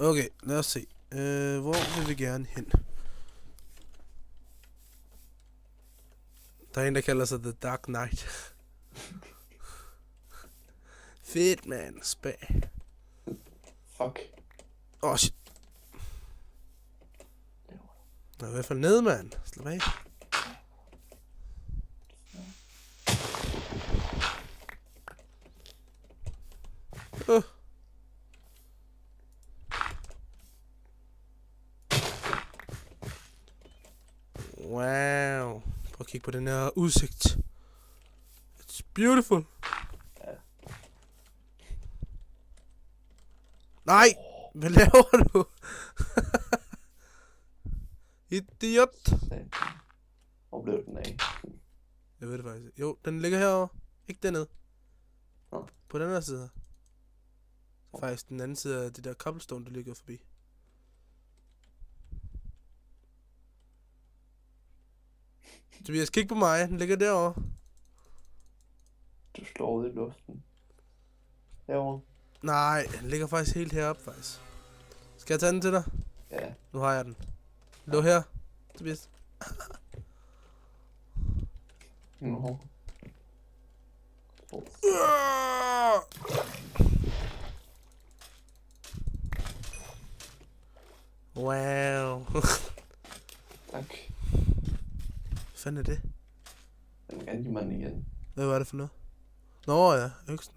Okay, lad os se. Hvor vil vi gerne hen? Der er en, der kalder sig The Dark Knight. Fedt, man. Spag. Fuck. Åh, shit. Nå, i hvert fald nede, mand. Slap af. Wow. Prøv at kigge på den her udsigt. It's beautiful. Ja. Nej! Hvad laver du? Idiot! Hvor blev den af? Jeg ved det faktisk. Jo, den ligger herovre. Ikke dernede. Nå. På den anden side. Så faktisk den anden side af det der cobblestone, der ligger forbi. Tobias, kig på mig. Den ligger derovre. Du slår ud i luften. Derovre. Nej, den ligger faktisk helt heroppe, faktisk. Skal jeg tage den til dig? Ja. Nu har jeg den. Lå her, Tobias. Nå. Wow. Tak. Hvad fanden er det? Den vil gerne give mig den igen. Hvad var det for noget? Nå ja, øksen.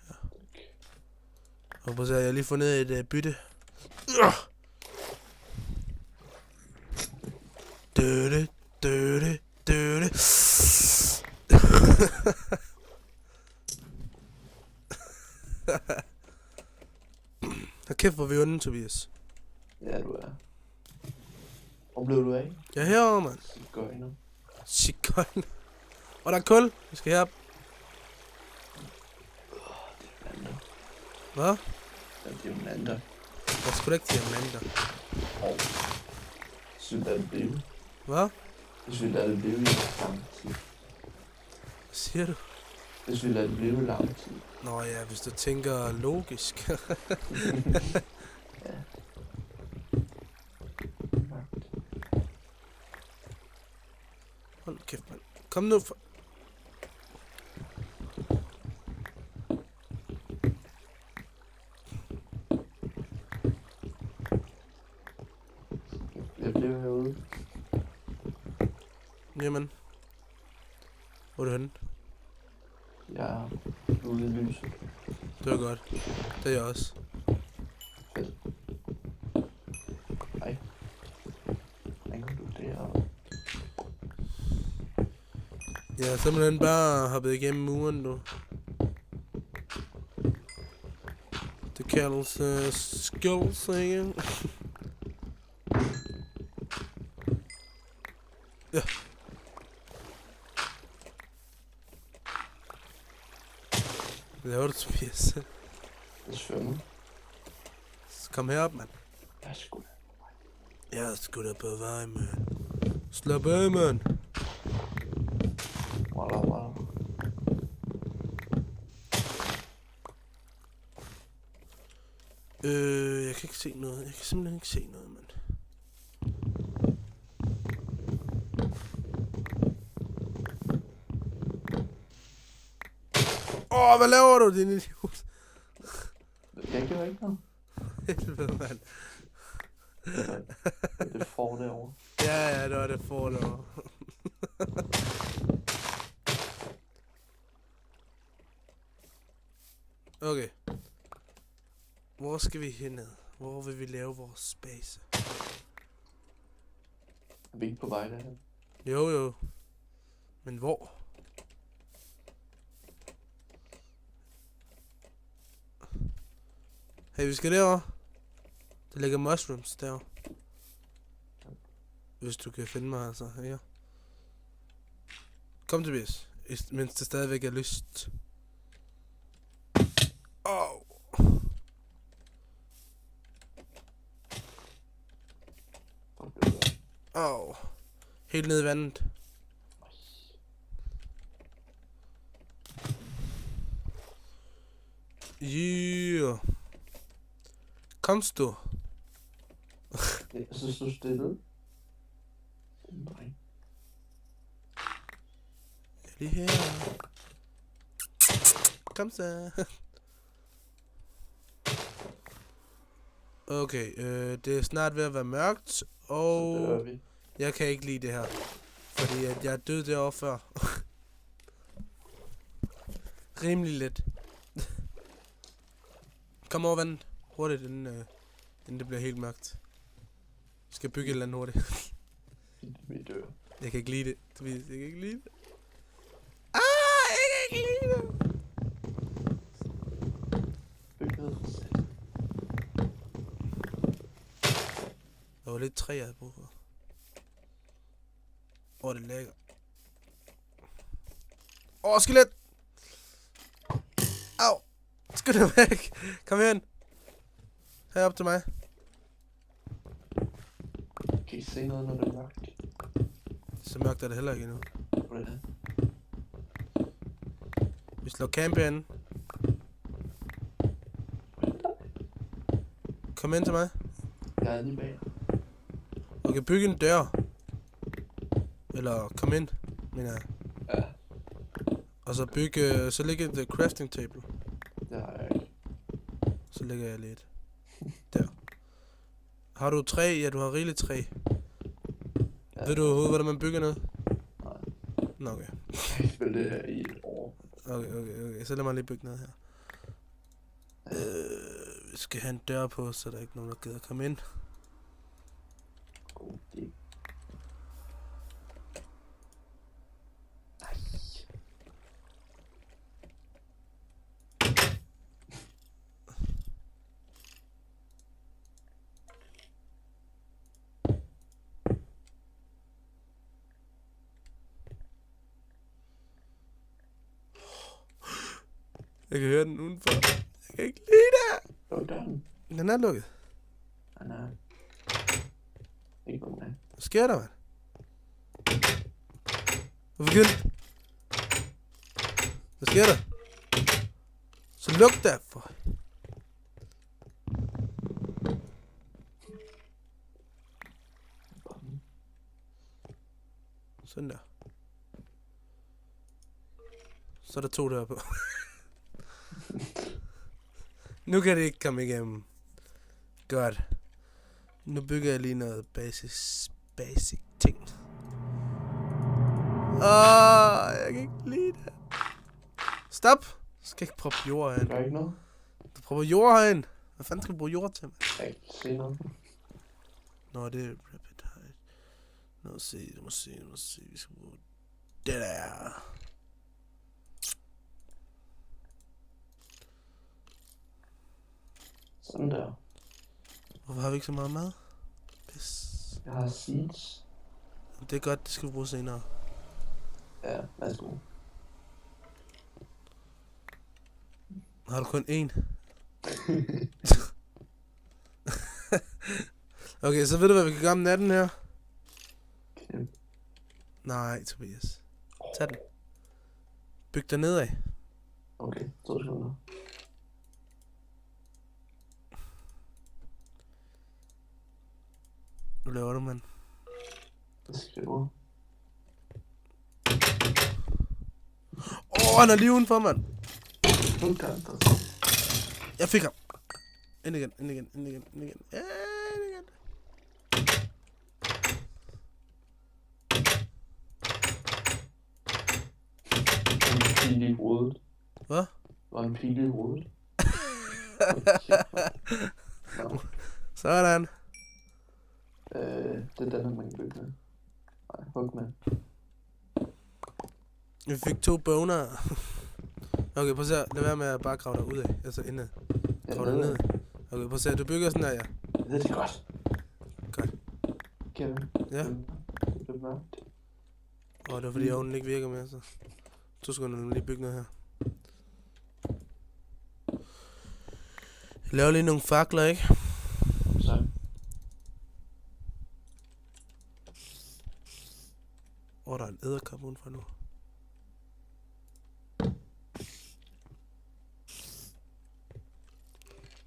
Ja. Og prøv at se, jeg har lige fundet et bytte. Døde, døde, døde. Hold kæft, hvor vi onde, Tobias. Ja, du er. Hvor blev du af? Jeg er herovre, mand. Sigøjner. Sigøjner. Og der er kul. Vi skal herop. Diamanter. Hvad? Der er diamanter. Der er sgu da ikke diamanter. Og så lad det blive. Hvad? Hvis vi lader det blive i lang tid. Hvad siger du? Hvis vi lader det blive i lang tid. Nå ja, hvis du tænker logisk. Ja. Hold kæft, mand. Kom nu for... Jeg bliver herude. Jamen. Hvor er du henne? Jeg er ude i lyset. Det var godt. Det er jeg også. Fedt. Hej. Hvordan kom du deroppe? Jeg har simpelthen bare hoppet igennem muren nu. Det kaldes skills, ikke? Ja. Hvad laver du, Tobias? Jeg svømmer. Så kom herop, mand. Jeg er sgu da. Jeg er sgu da på vej, mand. Slap af, mand. Wow. Jeg kan ikke se noget. Jeg kan simpelthen ikke se noget, mand. Hvad laver du, din idiot? Jeg gjorde ikke noget. Helvede, mand. Det får derovre. Ja, det var det for derovre. Okay. Hvor skal vi henad? Hvor vil vi lave vores base? Er vi ikke på vej derhen? Jo. Men hvor? Hey, vi skal derover. Der ligger mushrooms der. Hvis du kan finde mig, altså. Her. Kom, Tobias. Mens det stadigvæk er lyst. Helt ned i vandet. Yeah. Komst du? Jeg synes, du stillede. Nej. Jeg er lige her. Kom så. Okay, det er snart ved at være mørkt, Så og dør vi. jeg kan ikke lide det her. Fordi at jeg er død derovre før. Rimelig let. Kom over vandet. Hurtigt, inden det bliver helt mørkt. Jeg skal bygge et eller andet hurtigt. Vi dør. Jeg kan ikke lide det. Tobias, jeg kan ikke lide det. Ah, jeg kan ikke lide det. Bygget for sæt. Der var lidt træ, jeg havde brug for. Det er lækker. Skelet! Au! Skynd dig væk! Kom hen! Herop til mig. Kan I se noget, når det er mørkt? Så mørkt er det heller ikke endnu. Hvor er det? Vi slår camp herinde. Kom ind til mig. Jeg er lige bag. Okay, bygge en dør. Eller kom ind, mener jeg. Ja, Og så bygge, så ligger the crafting table. det har jeg ikke. Så lægger jeg lidt. Der. Har du træ? Ja, du har rigeligt træ. Ja. Ved du overhovedet, hvordan man bygger noget? Nej. Nå, okay. Jeg har spillet det her i et år. Okay. Så lad mig lige bygge noget her. Vi skal have en dør på, så der er ikke nogen, der gider komme ind. God idé. Nej. Jeg kan høre den udenfor. Jeg kan ikke lide det. Luk døren. Den er lukket. Nej. Ikke nogen af. Hvad sker der, mand? Hvorfor gider den? Hvad sker der? Så luk der for. Sådan der. Så er der 2 døre på. Nu kan det ikke komme igennem. Godt. Nu bygger jeg lige noget basic ting. Jeg kan ikke lide det. Stop! Du skal ikke proppe jord Der herind. er ikke noget. Du propper jord herind. Hvad fanden skal du bruge jord til, mand? Jeg kan ikke se noget. Nå, det er rapid height. Nu må se. Vi skal bruge det der. Sådan der. Hvorfor har vi ikke så meget mad? Pis. Jeg har seeds. Det er godt, det skal vi bruge senere. Ja, værsgo. Har du kun én? Okay, så ved du, hvad vi kan gøre om natten her? Knæm. Nej, Tobias. Tag den. Byg dig nedad. Okay, 2 sekunder. Nu laver du, mand. Jeg skriver. Han er lige udenfor, mand. Luk døren. Jeg fik ham. Ind igen. Ja, ind igen. En pil i hovedet. Hvad? Der var en pil i hovedet. Nå. Sådan. Det er den, man kan bygge med. Nej, hug med. Vi fik 2 boner. Okay, prøv at se. Lad være med at bare grave dig ud af. Altså indad. Grave dig ned. Okay, prøv at se. Du bygger sådan her, ja. Det er godt. Godt. Kevin. Ja. Det er mørkt. Det var fordi ovnen ikke virker mere, så. 2 sekunder, nu lige bygge noget her. Jeg laver lige nogle fakler, ikke? Så. Der er en edderkop udenfor nu.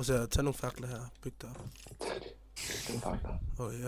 Prøv at se, tag nogle fakler her. Byg det op. Den fakta. Okay, ja.